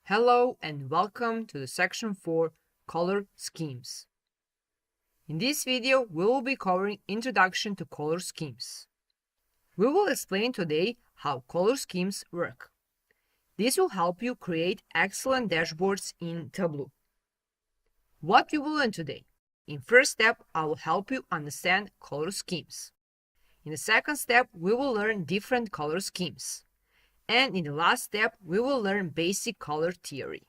Hello and welcome to the section for color schemes. In this video, we will be covering Introduction to Color Schemes. We will explain today how color schemes work. This will help you create excellent dashboards in Tableau. What you will learn today? In first step, I will help you understand color schemes. In the second step, we will learn different color schemes. And in the last step, we will learn basic color theory.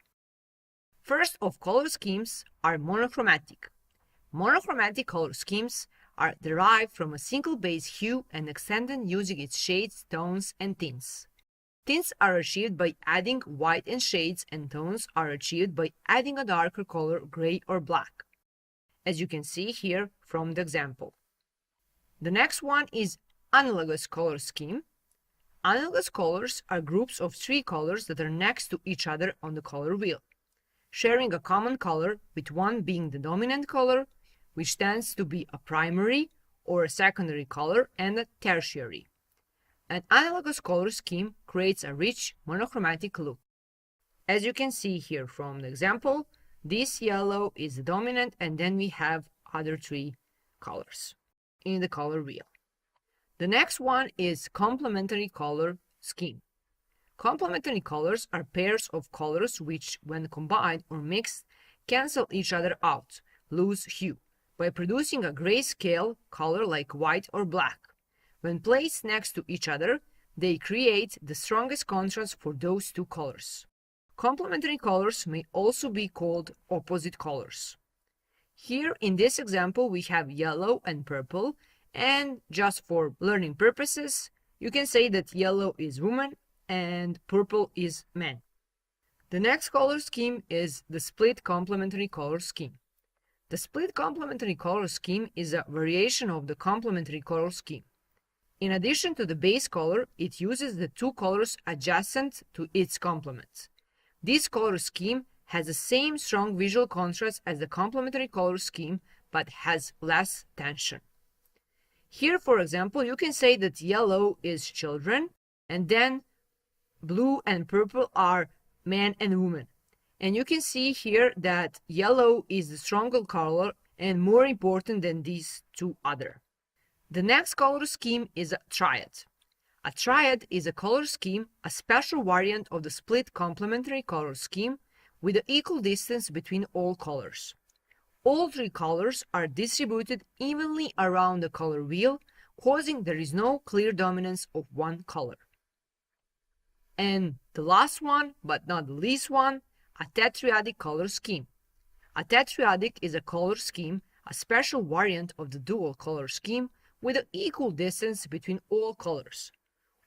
First of color schemes are monochromatic. Monochromatic color schemes are derived from a single base hue and extended using its shades, tones, and tints. Tints are achieved by adding white and shades, and tones are achieved by adding a darker color, gray or black, as you can see here from the example. The next one is analogous color scheme. Analogous colors are groups of three colors that are next to each other on the color wheel, sharing a common color, with one being the dominant color, which tends to be a primary or a secondary color, and a tertiary. An analogous color scheme creates a rich monochromatic look. As you can see here from the example, this yellow is the dominant, and then we have other three colors in the color wheel. The next one is complementary color scheme. Complementary colors are pairs of colors which, when combined or mixed, cancel each other out, lose hue, by producing a grayscale color like white or black. When placed next to each other, they create the strongest contrast for those two colors. Complementary colors may also be called opposite colors. Here in this example, we have yellow and purple. And just for learning purposes, you can say that yellow is woman and purple is man. The next color scheme is the split-complementary color scheme. The split-complementary color scheme is a variation of the complementary color scheme. In addition to the base color, it uses the two colors adjacent to its complements. This color scheme has the same strong visual contrast as the complementary color scheme, but has less tension. Here, for example, you can say that yellow is children, and then blue and purple are man and woman. And you can see here that yellow is the stronger color and more important than these two other. The next color scheme is a triad. A triad is a color scheme, a special variant of the split complementary color scheme with an equal distance between all colors. All three colors are distributed evenly around the color wheel, causing there is no clear dominance of one color. And the last one, but not the least one, a tetradic color scheme. A tetradic is a color scheme, a special variant of the dual color scheme with an equal distance between all colors.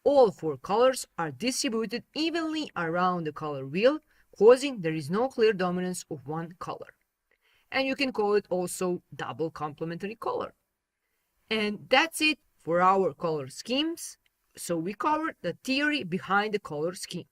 All four colors are distributed evenly around the color wheel, causing there is no clear dominance of one color. And you can call it also double complementary color. And that's it for our color schemes. So we covered the theory behind the color scheme.